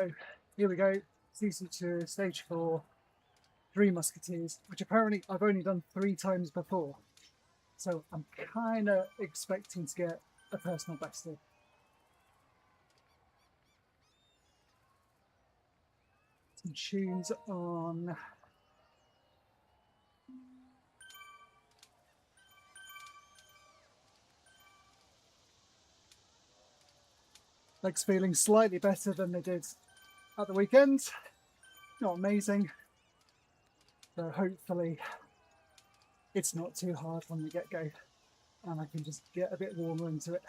So here we go, SISU Tour, stage 4, 3 Musketeers, which apparently I've only done 3 times before. So I'm kind of expecting to get a personal best here. Some tunes on. Legs feeling slightly better than they did at the weekend. Not amazing. So hopefully it's not too hard from the get-go and I can just get a bit warmer into it.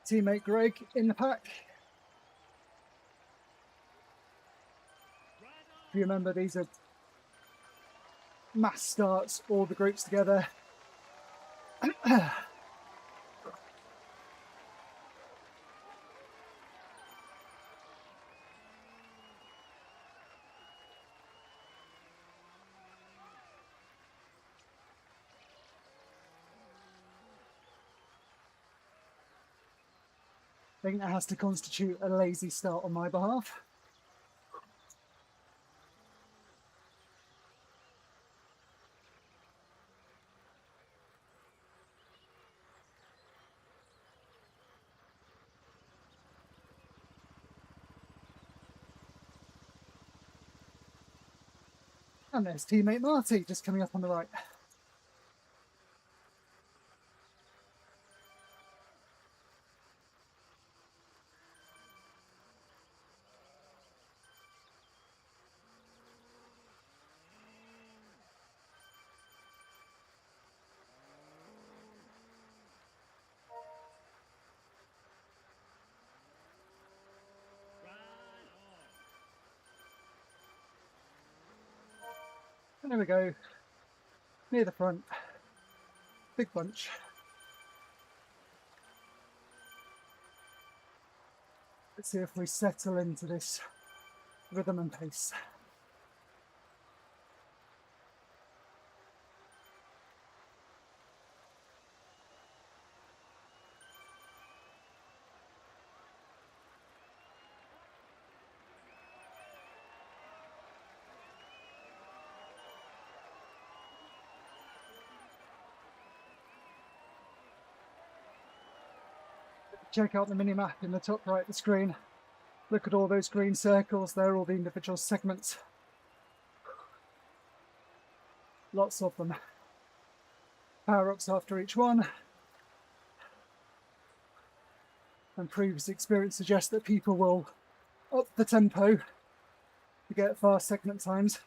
Teammate Greg in the pack. If you remember, these are mass starts, all the groups together. I think that has to constitute a lazy start on my behalf. And there's teammate Marty just coming up on the right. And there we go, near the front, big bunch. Let's see if we settle into this rhythm and pace. Check out the mini-map in the top right of the screen. Look at all those green circles, they're all the individual segments. Lots of them. Power-ups after each one. And previous experience suggests that people will up the tempo to get fast segment times.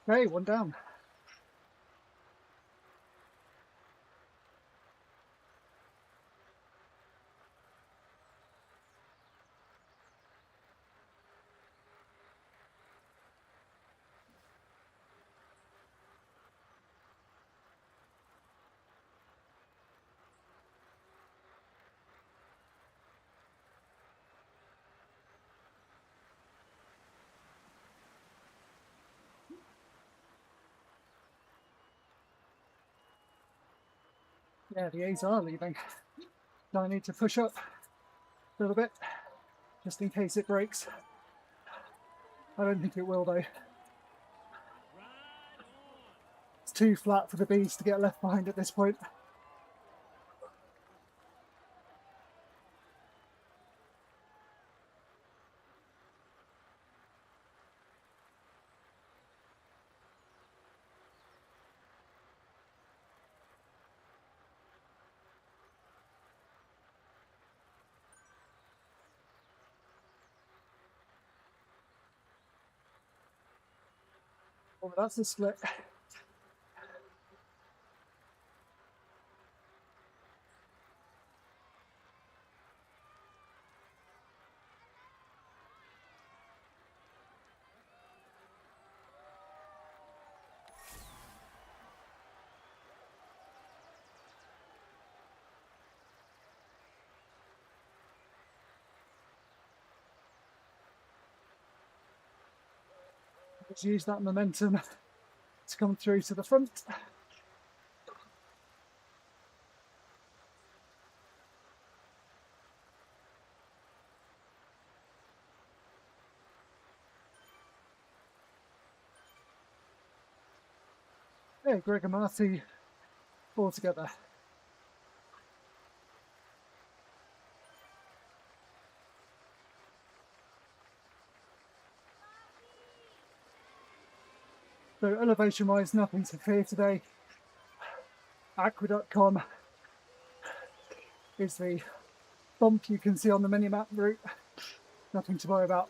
Okay, one down. Yeah, the A's are leaving. So I need to push up a little bit, just in case it breaks. I don't think it will though. It's too flat for the B's to get left behind at this point. Oh, that's a split. Let's use that momentum to come through to the front. Yeah, Greg and Marty all together. So elevation wise, nothing to fear today. Aqueduct.com is the bump you can see on the mini-map route. Nothing to worry about.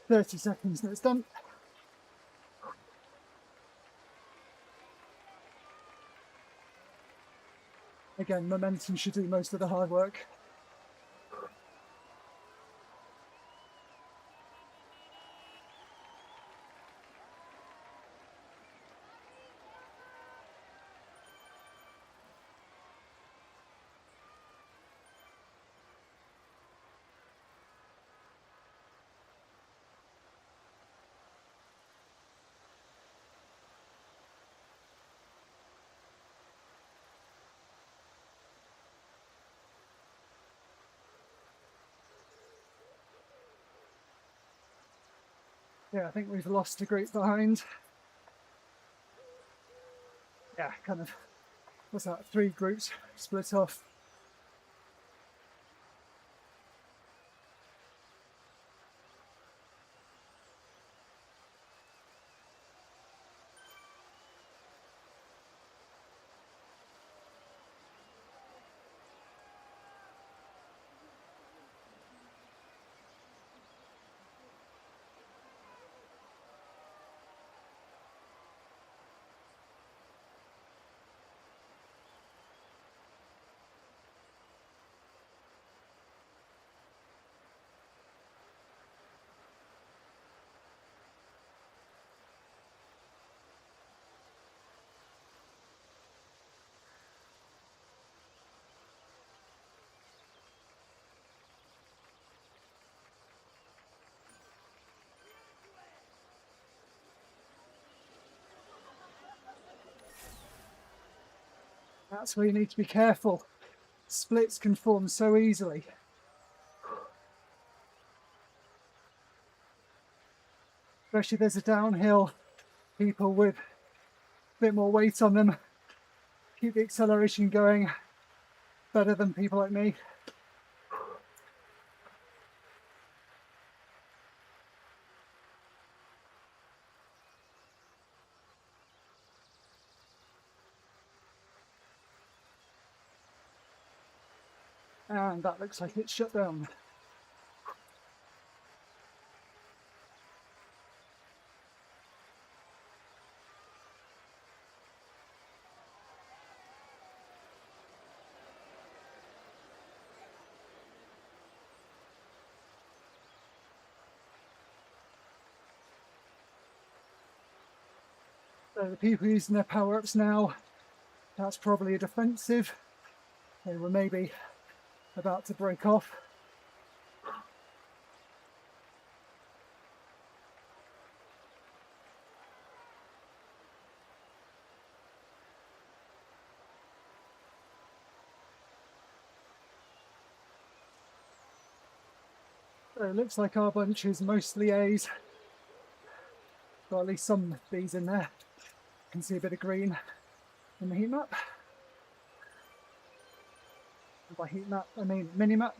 30 seconds and it's done. Again, momentum should do most of the hard work. Yeah, I think we've lost a group behind. Yeah, kind of, what's that, 3 groups split off. That's where you need to be careful. Splits can form so easily. Especially if there's a downhill, people with a bit more weight on them keep the acceleration going better than people like me. And that looks like it's shut down. So the people using their power-ups now, that's probably a defensive. They were maybe about to break off. So it looks like our bunch is mostly A's. Got at least some B's in there. You can see a bit of green in the heat map. And by heat map, I mean mini map.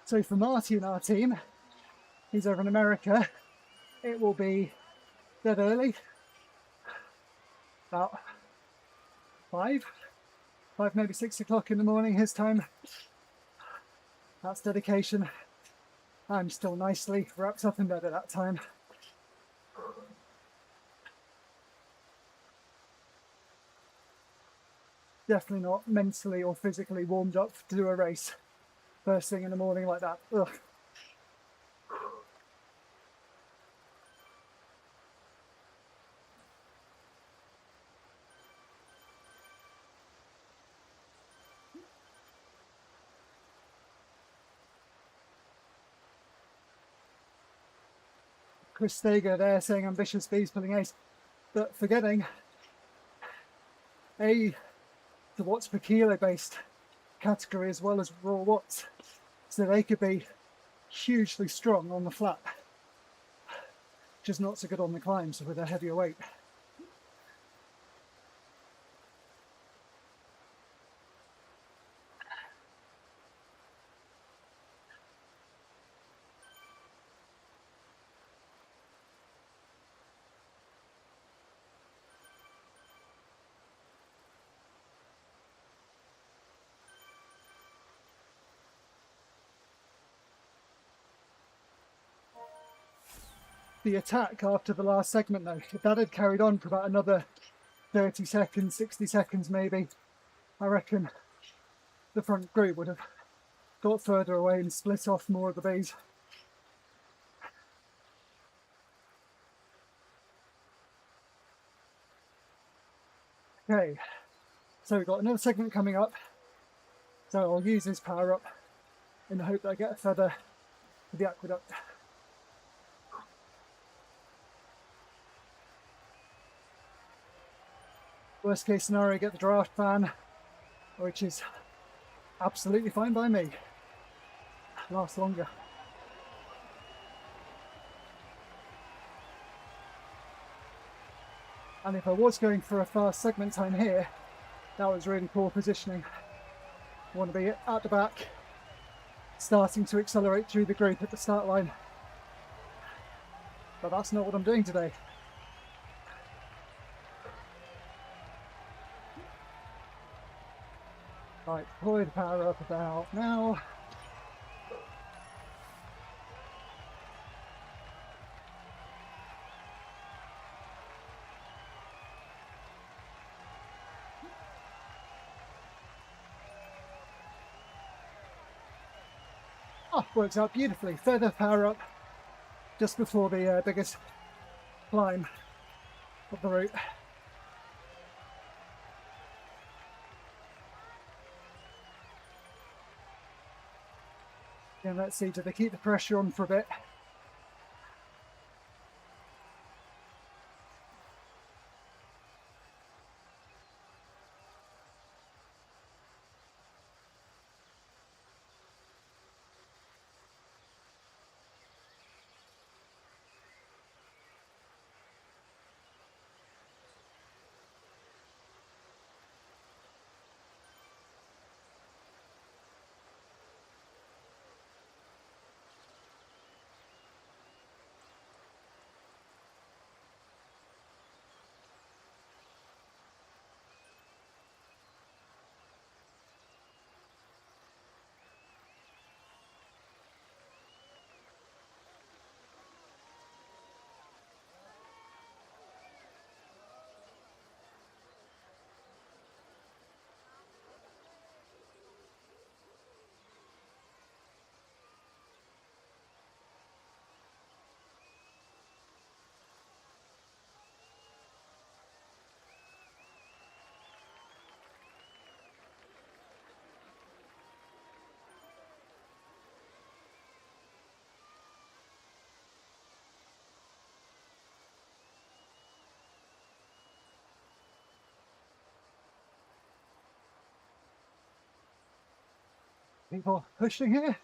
So for Marty and our team, he's over in America, it will be dead early, about 5 maybe 6 o'clock in the morning his time. That's dedication. I'm still nicely wrapped up in bed at that time. Definitely not mentally or physically warmed up to do a race first thing in the morning like that. Ugh. Chris Steger there saying ambitious B's pulling A's, but forgetting the watts per kilo based category as well as raw watts, so they could be hugely strong on the flat, just not so good on the climbs with a heavier weight. The attack after the last segment though, if that had carried on for about another 30 seconds, 60 seconds maybe, I reckon the front group would have got further away and split off more of the B's. Okay, so we've got another segment coming up, so I'll use this power up in the hope that I get a feather for the aqueduct. Worst case scenario, get the draft fan, which is absolutely fine by me. Lasts longer. And if I was going for a fast segment time here, that was really poor positioning. I want to be at the back, starting to accelerate through the group at the start line. But that's not what I'm doing today. Right, deploy the power up about now. Oh, works out beautifully. Further power up just before the biggest climb of the route. And let's see, do they keep the pressure on for a bit? People pushing here.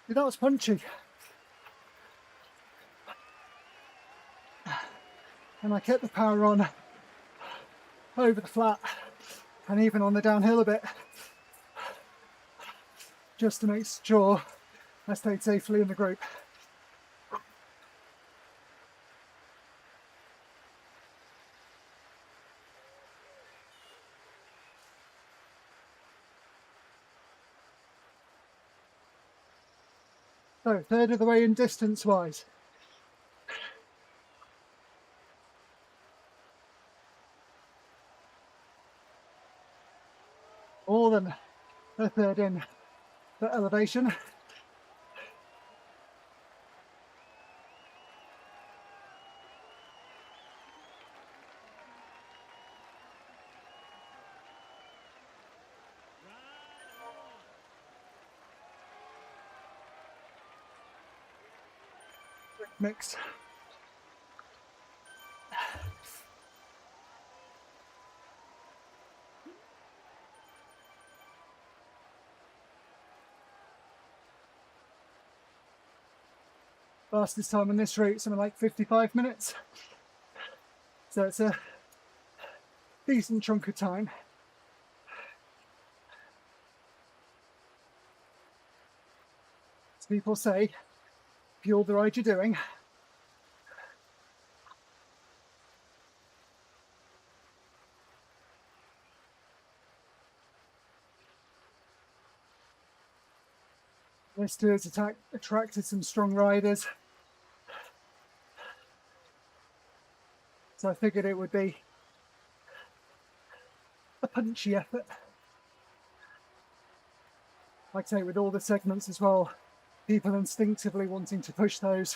That was punchy. And I kept the power on over the flat and even on the downhill a bit, just to make sure I stayed safely in the group. So, third of the way in distance-wise. More than a third in the elevation. Mix. Fastest time on this route, something like 55 minutes. So it's a decent chunk of time. As people say, fuel the ride you're doing. This tour's attracted some strong riders. So I figured it would be a punchy effort. Like I say, with all the segments as well, people instinctively wanting to push those.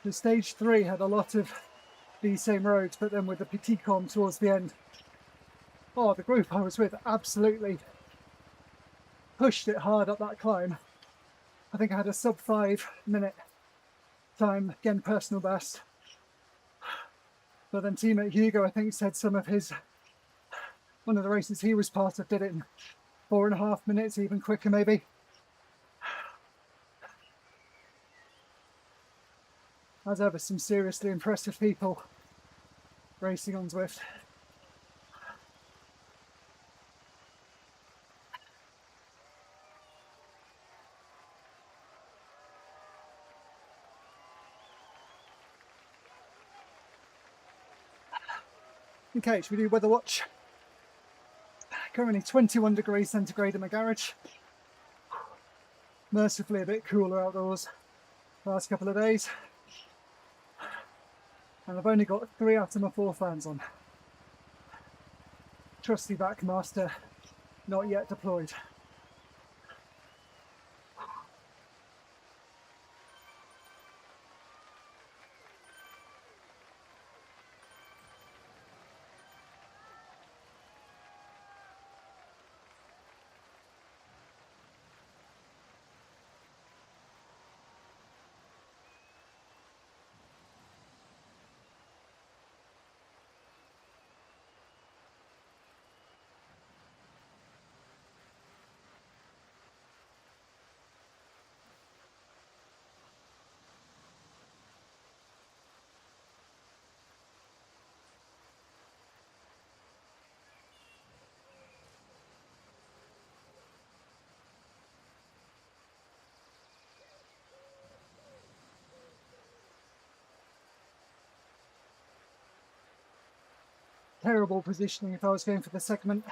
The stage 3 had a lot of these same roads, but then with the petit com towards the end, oh, the group I was with absolutely pushed it hard up that climb. I think I had a sub 5 minute time, again personal best. But then teammate Hugo, I think, said one of the races he was part of did it in 4.5 minutes, even quicker maybe. As ever, some seriously impressive people racing on Zwift. Okay, should we do weather watch? Currently 21 degrees centigrade in my garage. Mercifully a bit cooler outdoors the last couple of days. And I've only got 3 out of my 4 fans on. Trusty Backmaster, not yet deployed. terrible positioning if I was going for the segment.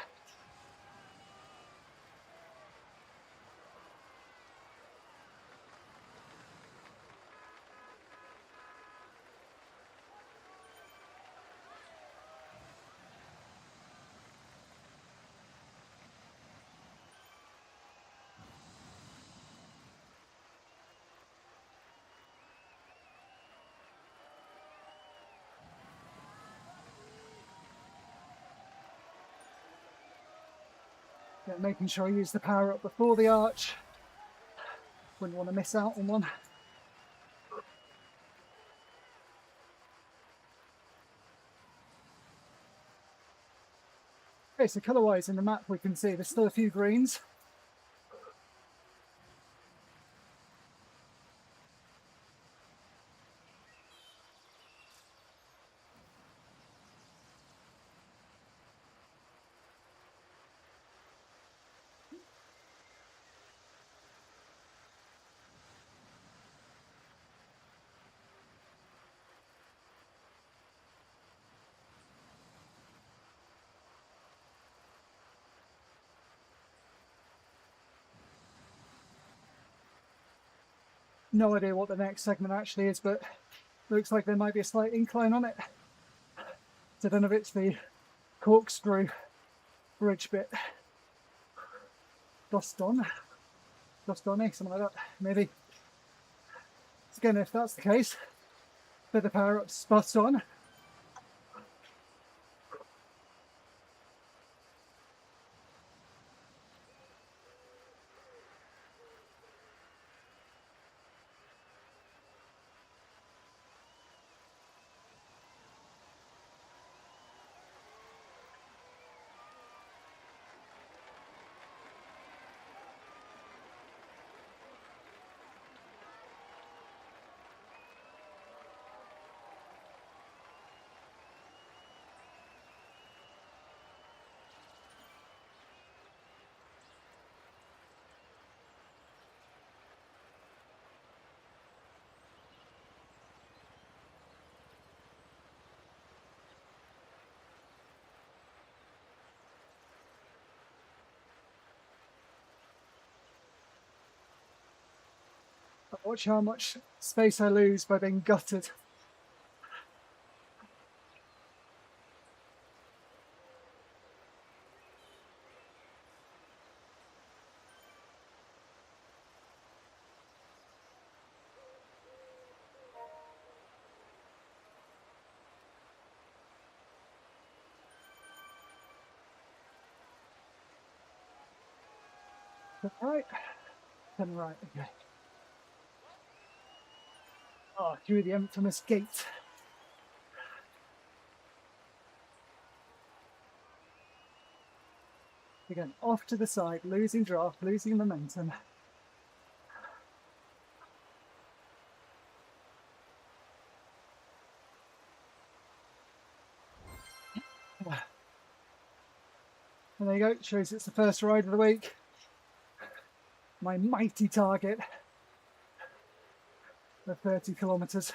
Yeah, making sure I use the power up before the arch. Wouldn't want to miss out on one. Okay, so colour-wise in the map we can see there's still a few greens. No idea what the next segment actually is, but looks like there might be a slight incline on it. So I don't know if it's the corkscrew bridge bit. Dostone, something like that, maybe. Again, if that's the case, bit of power up spot on. Watch how much space I lose by being gutted. Right, turn right, okay. Oh, through the infamous gate. Again, off to the side, losing draft, losing momentum. And there you go, shows it's the first ride of the week. My mighty target of 30 kilometres.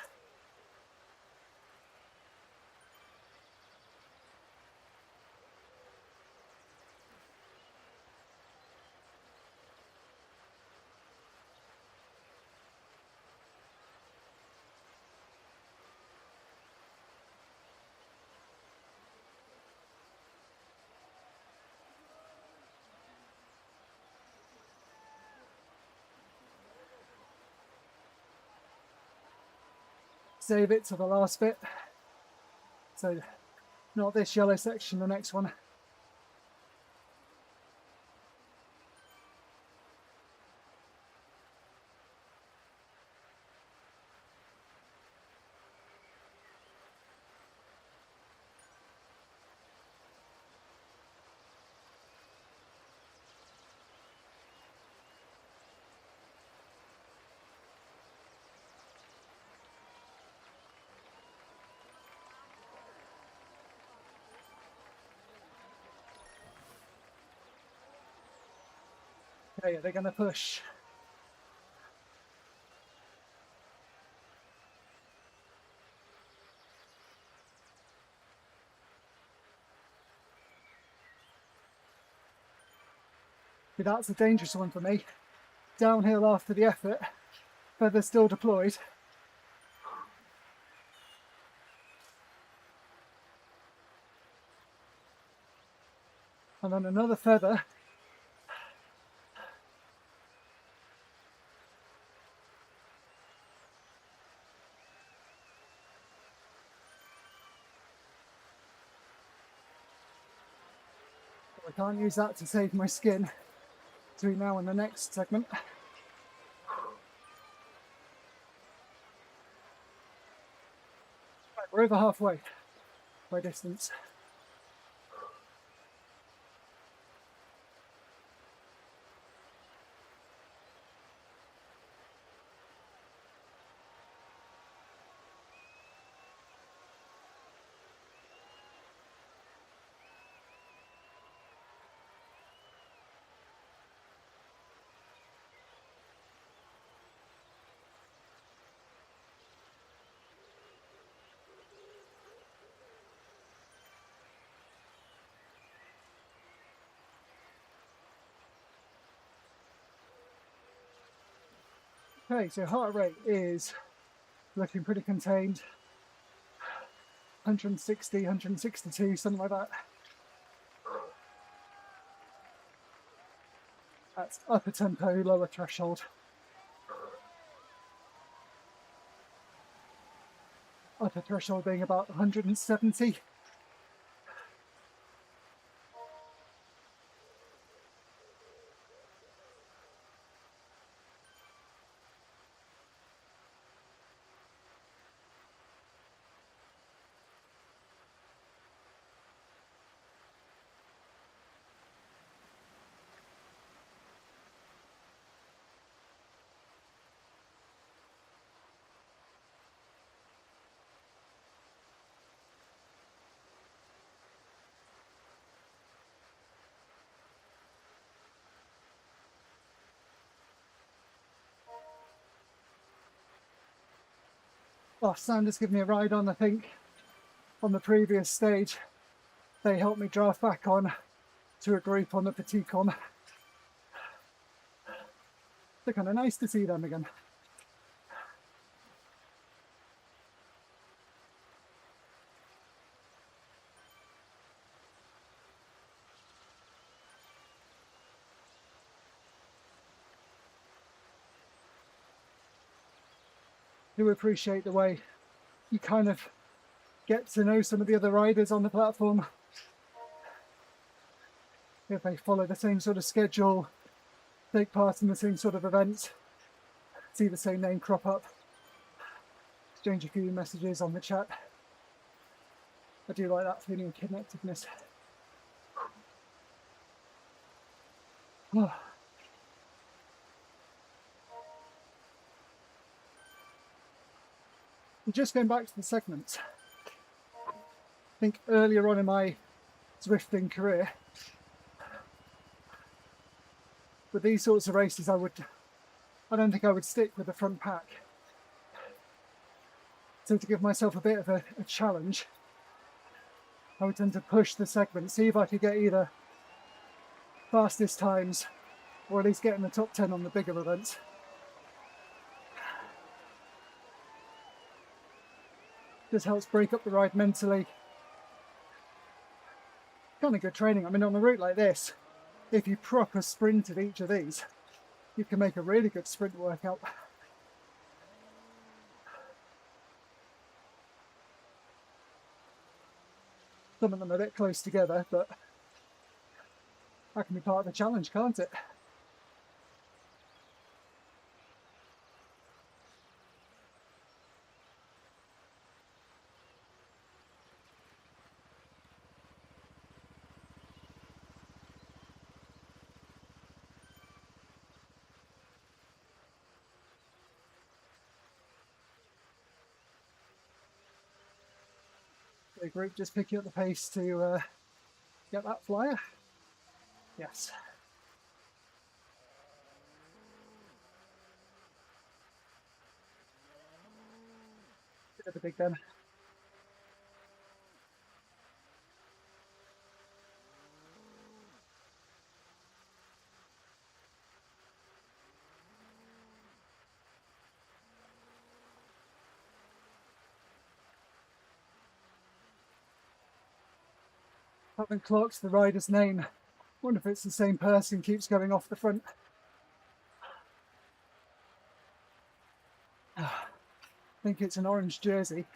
Save it to the last bit. So not this yellow section, the next one. Okay, they're going to push. See, that's a dangerous one for me. Downhill after the effort, feather still deployed. And then another feather. I can't use that to save my skin between now and the next segment. Right, we're over halfway by distance. Okay, so heart rate is looking pretty contained. 160, 162, something like that. That's upper tempo, lower threshold. Upper threshold being about 170. Oh, Sanders gave me a ride on, I think, on the previous stage. They helped me draft back on to a group on the Petit-Com. They're kind of nice to see them again. Do appreciate the way you kind of get to know some of the other riders on the platform. If they follow the same sort of schedule, take part in the same sort of events, see the same name crop up, exchange a few messages on the chat. I do like that feeling of connectedness. Oh. Just going back to the segments, I think earlier on in my Zwifting career, with these sorts of races, I don't think I would stick with the front pack. So to give myself a bit of a challenge, I would tend to push the segment, see if I could get either fastest times or at least get in the top 10 on the bigger events. Just helps break up the ride mentally. Kind of good training. I mean, on a route like this, if you proper sprinted each of these, you can make a really good sprint workout. Some of them are a bit close together, but that can be part of the challenge, can't it? The group just picking up the pace to get that flyer. Yes. Bit of a big then. Haven't clocked the rider's name. Wonder if it's the same person keeps going off the front. I think it's an orange jersey.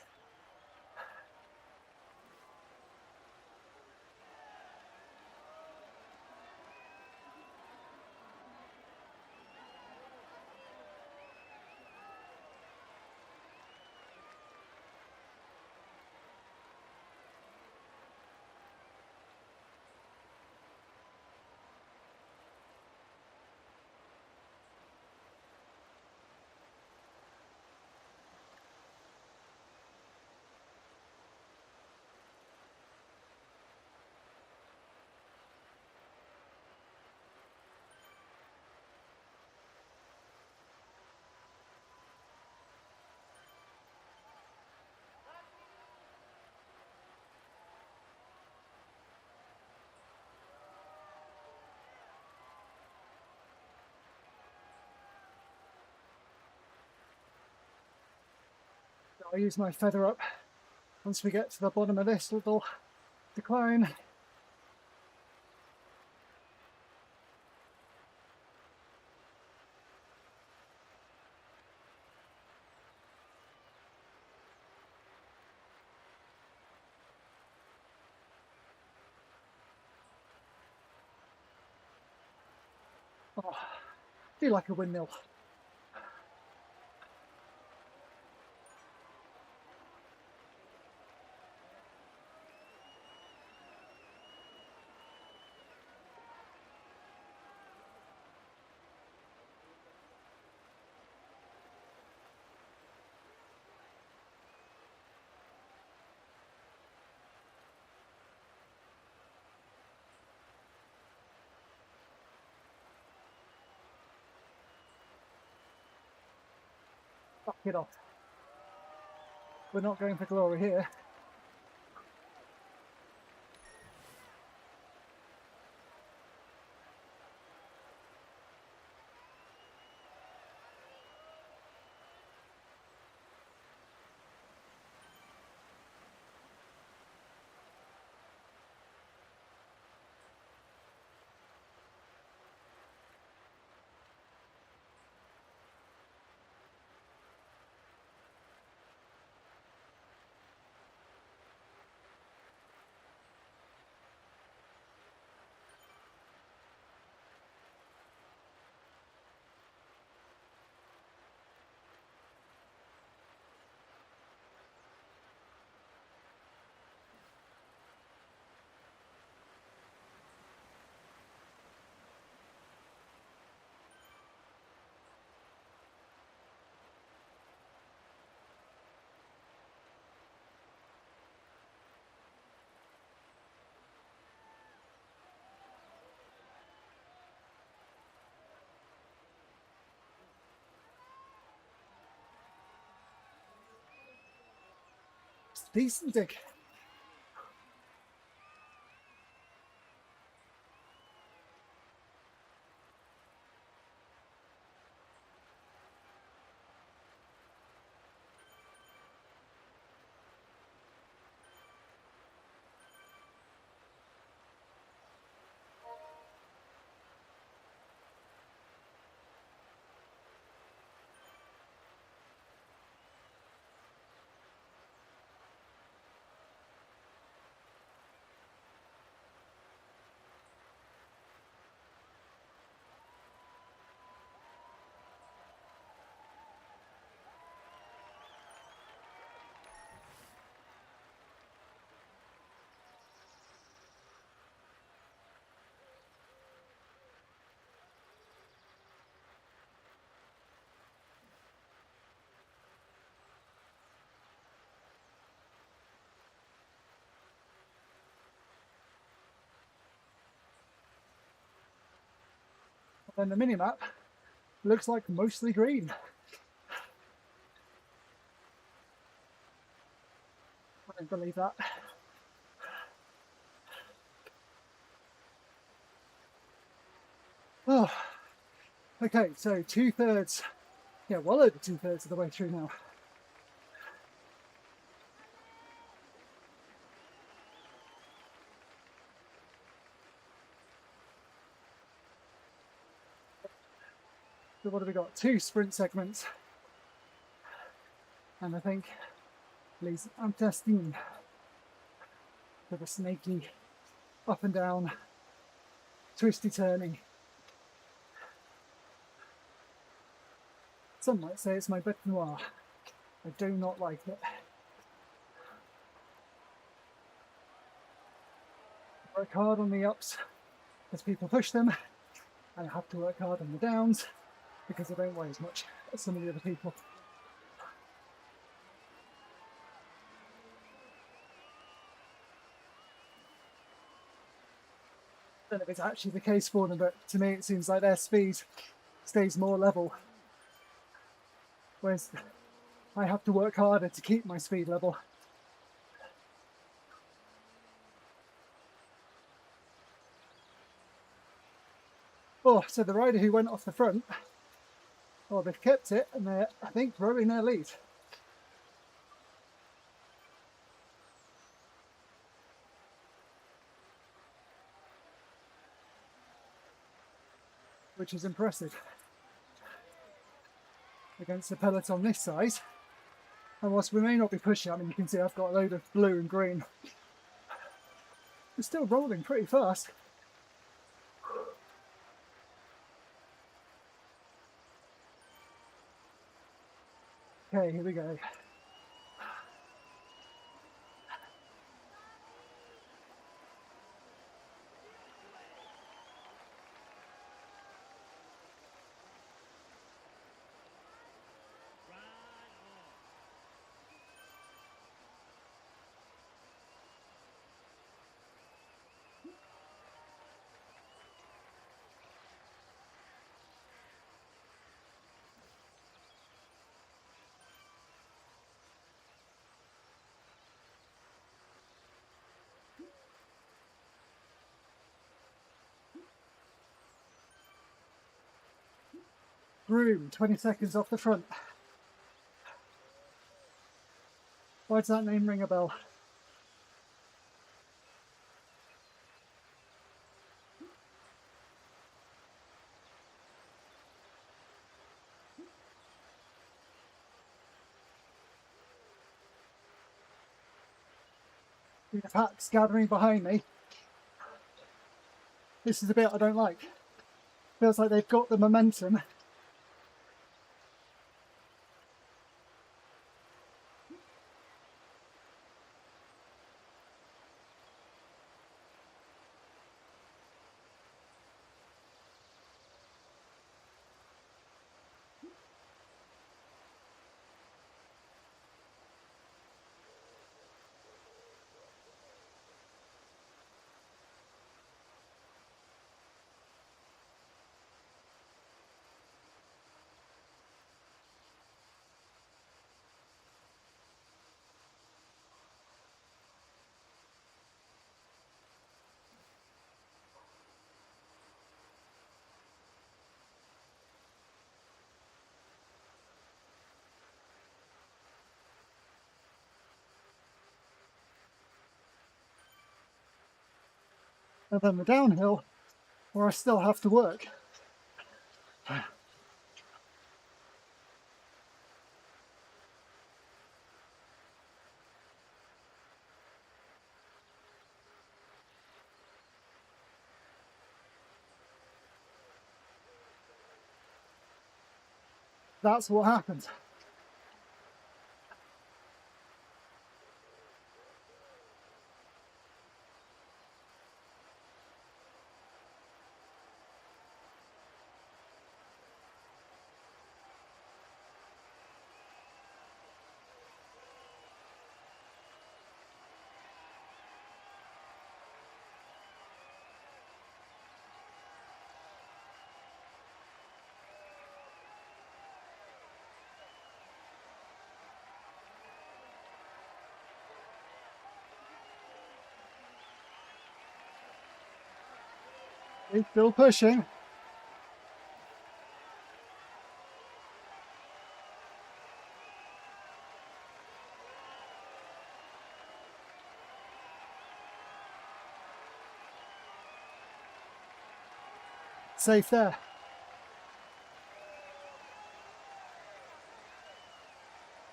I'll use my feather up once we get to the bottom of this little decline. Oh, I feel like a windmill. Fuck it off. We're not going for glory here. It's a decent dig. And the mini-map looks like mostly green. I don't believe that. Oh, okay, so 2/3, yeah, well over 2/3 of the way through now. So what have we got? 2 sprint segments. And I think les intestines for the snaky up and down, twisty turning. Some might say it's my bête noire. I do not like it. Work hard on the ups as people push them, and I have to work hard on the downs because I don't weigh as much as some of the other people. I don't know if it's actually the case for them, but to me it seems like their speed stays more level, whereas I have to work harder to keep my speed level. Oh, so the rider who went off the front, oh, they've kept it and they're, I think, rowing their lead. Which is impressive against the peloton this size. And whilst we may not be pushing, I mean, you can see I've got a load of blue and green. We're still rolling pretty fast. Okay, here we go. Broom, 20 seconds off the front. Why does that name ring a bell? The pack's gathering behind me. This is the bit I don't like. Feels like they've got the momentum. And then the downhill, where I still have to work. That's what happens. He's still pushing. Safe there.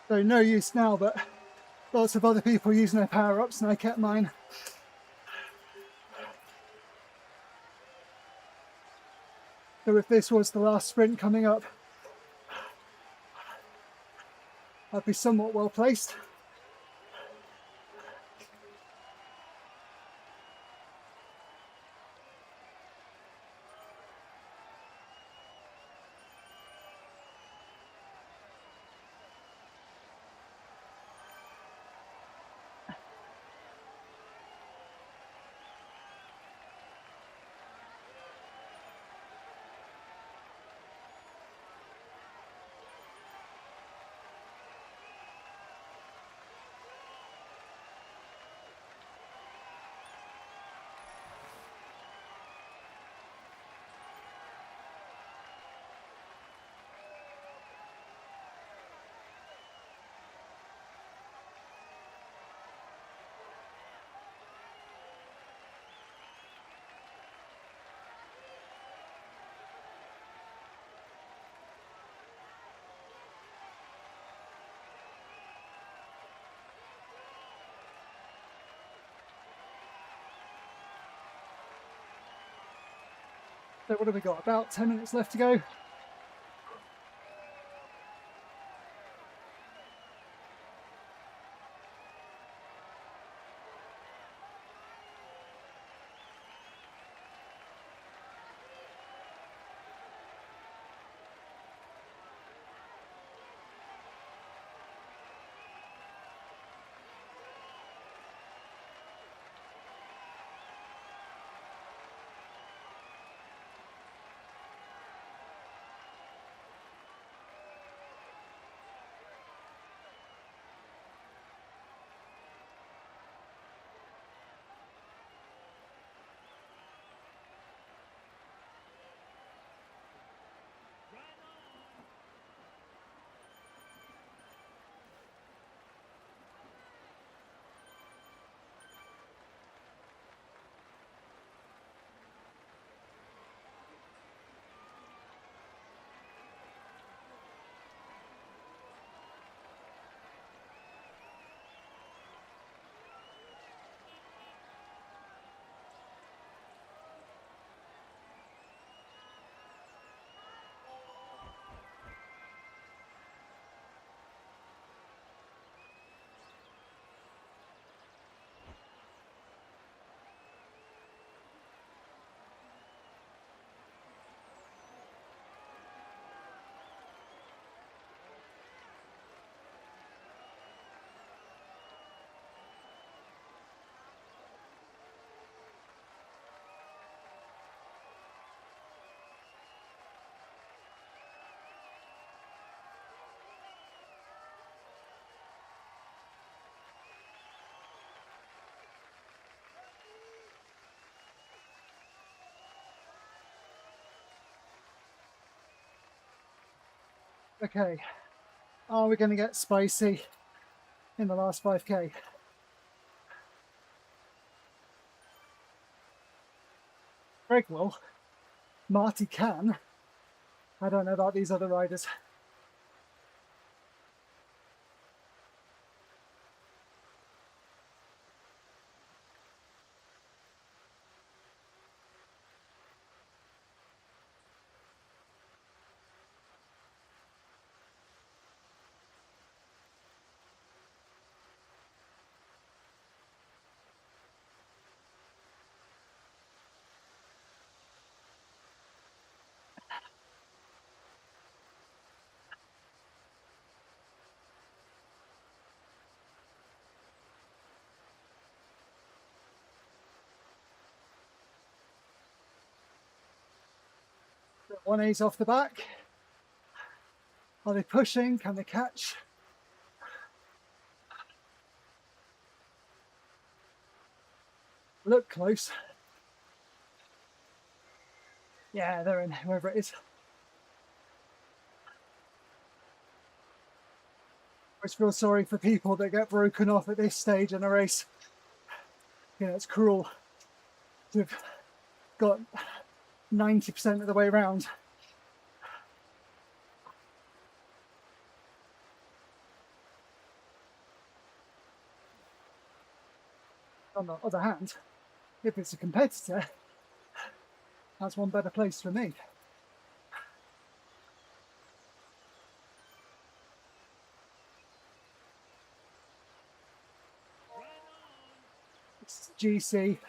So no use now, but lots of other people using their power-ups, and I kept mine. So if this was the last sprint coming up, I'd be somewhat well placed. So what have we got? About 10 minutes left to go. Okay, are we going to get spicy in the last 5k? Greg will. Marty can. I don't know about these other riders. One A's off the back. Are they pushing? Can they catch? Look close. Yeah, they're in, whoever it is. I just feel sorry for people that get broken off at this stage in a race. You know, it's cruel to have got 90% of the way around. On the other hand, if it's a competitor, that's one better place for me. It's GC.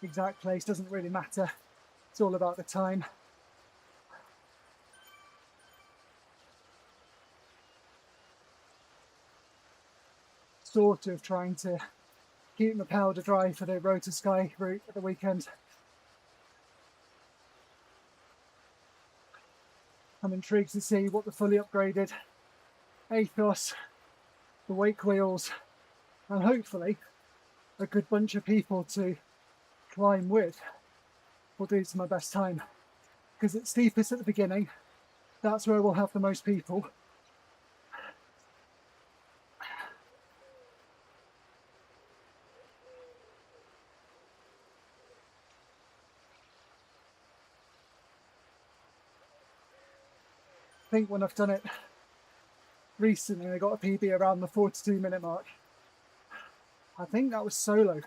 Exact place doesn't really matter. It's all about the time. Sort of trying to keep my powder dry for the Road to Sky route at the weekend. I'm intrigued to see what the fully upgraded Athos, the wake wheels, and hopefully a good bunch of people to climb with will do to my best time. Because it's steepest at the beginning, that's where we'll have the most people. I think when I've done it recently, I got a PB around the 42-minute mark. I think that was solo.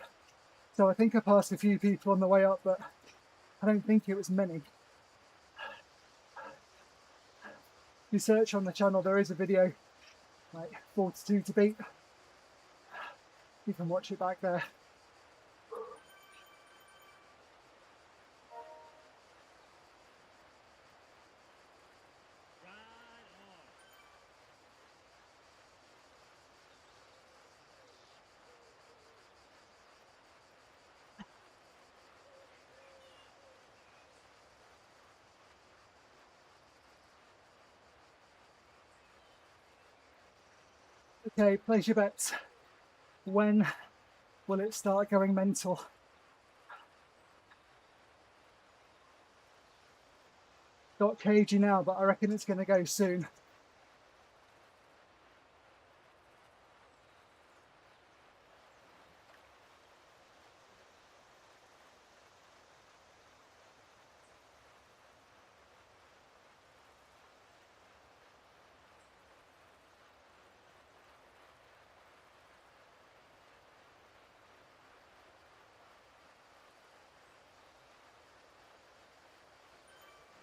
So I think I passed a few people on the way up, but I don't think it was many. If you search on the channel, there is a video, like 42 to beat. You can watch it back there. Okay, place your bets. When will it start going mental? Got cagey now, but I reckon it's going to go soon.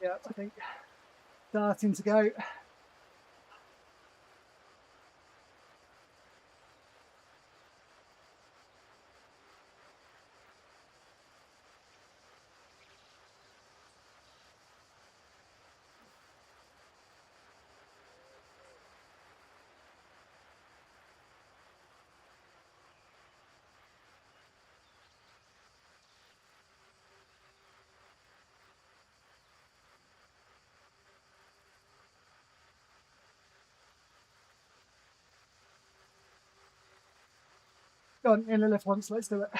Yeah, I think starting to go. Go on, in the lift once, let's do it.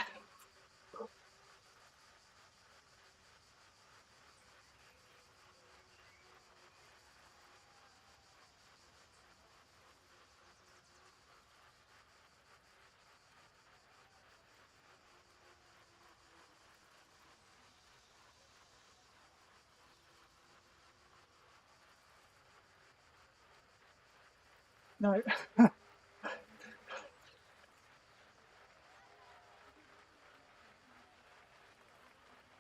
No.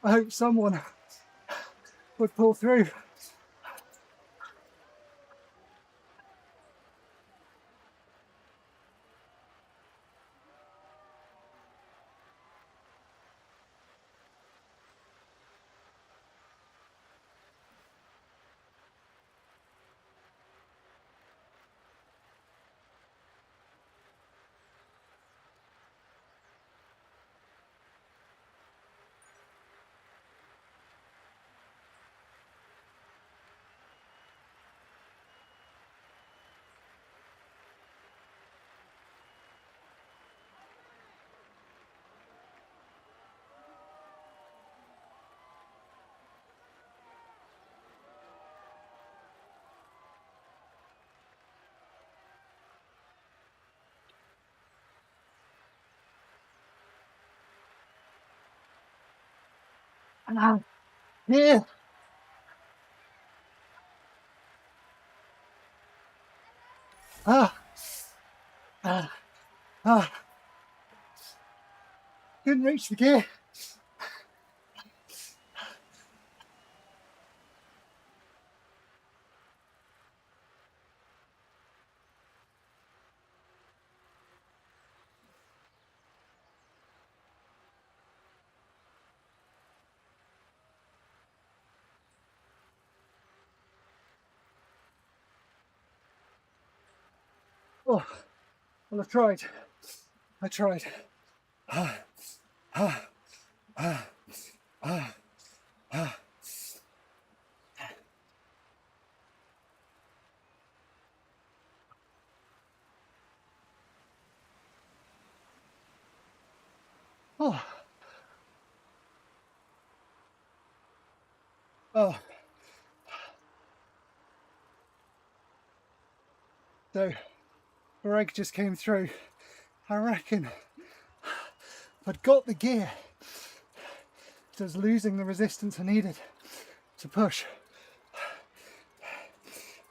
I hope someone would pull through. And I'm here. Ah. Ah. Ah. reach the gear. Oh, well, I tried. Oh. Oh. So, Greg just came through. I reckon if I'd got the gear, I was losing the resistance I needed to push.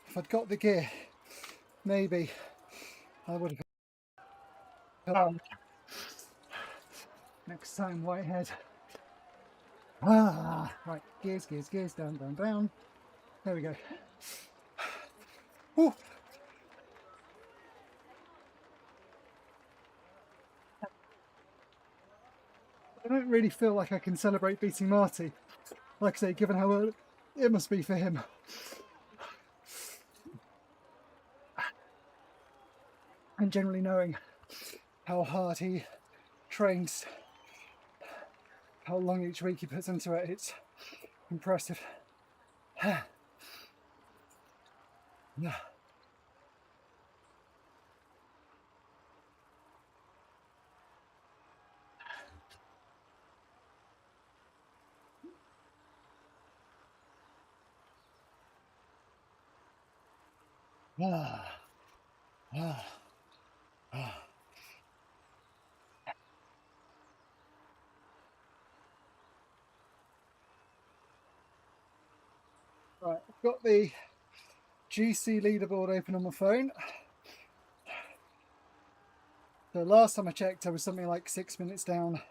If I'd got the gear, maybe I would have. Next time, Whitehead. Right, gears, down, down, down. There we go. Ooh. I don't really feel like I can celebrate beating Marty. Like I say, given how early it must be for him. And generally knowing how hard he trains, how long each week he puts into it, it's impressive. Yeah. Right, I've got the GC leaderboard open on my phone. The last time I checked, I was something like 6 minutes down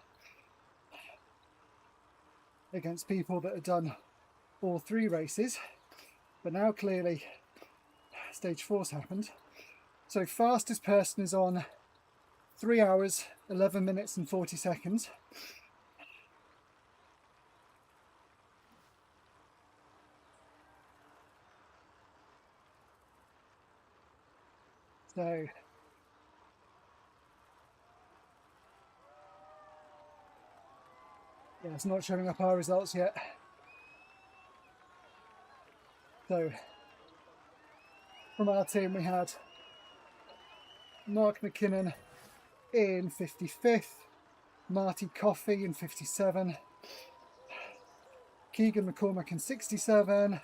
against people that had done all 3 races. But now clearly stage 4's happened. So fastest person is on 3 hours, 11 minutes and 40 seconds. So yeah, it's not showing up our results yet. So from our team we had Mark McKinnon in 55th, Marty Coffey in 57, Keegan McCormack in 67,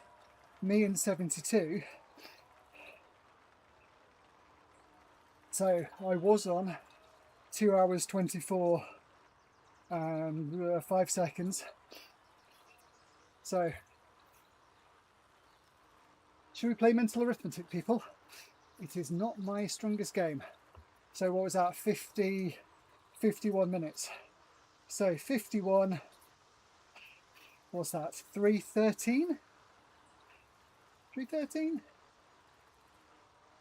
me in 72. So I was on 2 hours 24 and 5 seconds. So should we play mental arithmetic, people? It is not my strongest game. So what was that? 51 minutes. So 51, what's that? 313? 313?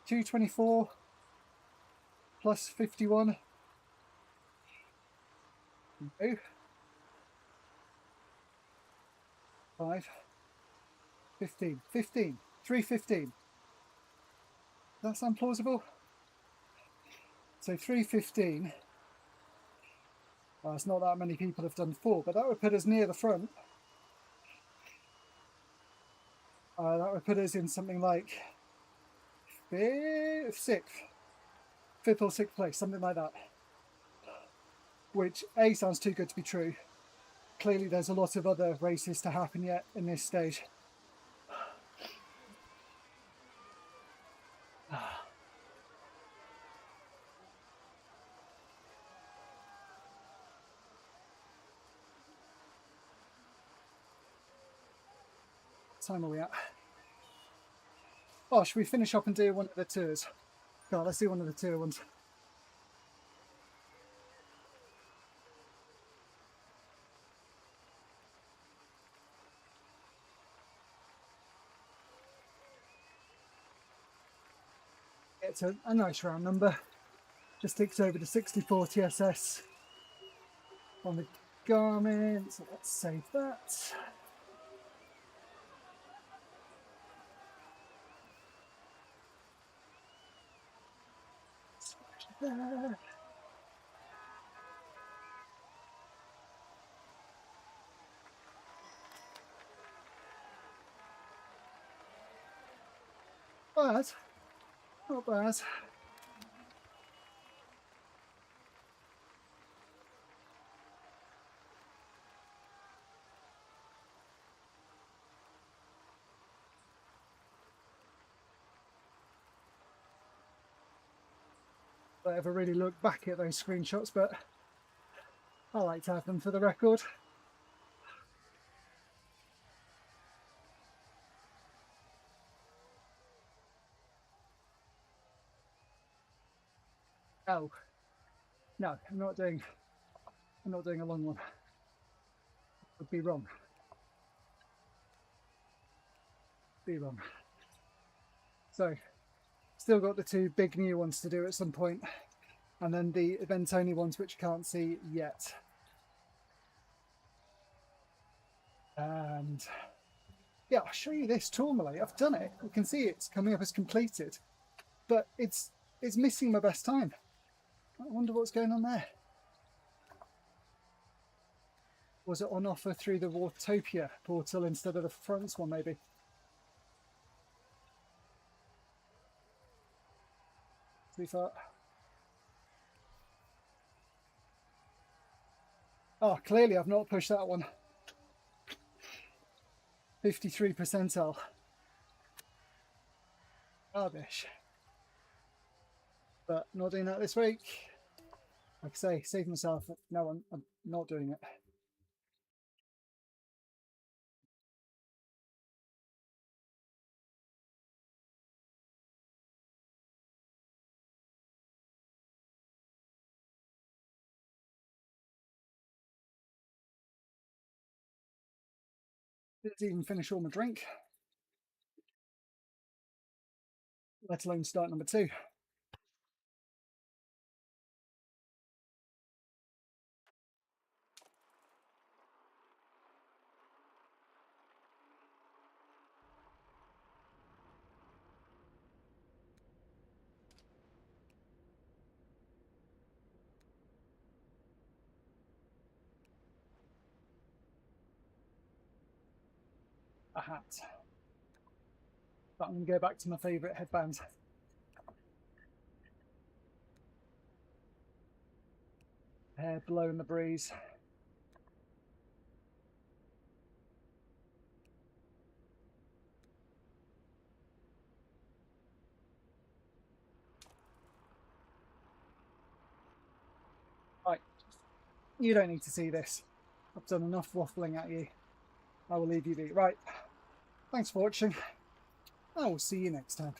224 plus 51. No. 5. 15. 15. 315. Does that sound plausible? So 315. Well, it's not that many people have done 4, but that would put us near the front. That would put us in something like 5th or 6th place, something like that. Which A, sounds too good to be true. Clearly there's a lot of other races to happen yet in this stage. What time are we at? Oh, should we finish up and do one of the tours? No, let's do one of the tour ones. It's a nice round number. Just ticks over to 64 TSS on the Garmin, so let's save that. There. Bad, not bad. I ever really look back at those screenshots, but I like to have them for the record. Oh no, I'm not doing a long one. Would be wrong. So still got the two big new ones to do at some point, and then the event only ones which you can't see yet. And yeah, I'll show you this tourmalet. I've done it. You can see it's coming up as completed, but it's missing my best time. I wonder what's going on there. Was it on offer through the Wartopia portal instead of the France one, maybe? Too far. Oh, clearly I've not pushed that one. 53 percentile. Rubbish. But not doing that this week. Like I say, save myself. No, I'm not doing it. Didn't even finish all my drink, let alone start number 2. A hat. But I'm going to go back to my favourite headband. Hair blowing the breeze. Right, you don't need to see this. I've done enough waffling at you. I will leave you be. Right, thanks for watching. I will see you next time.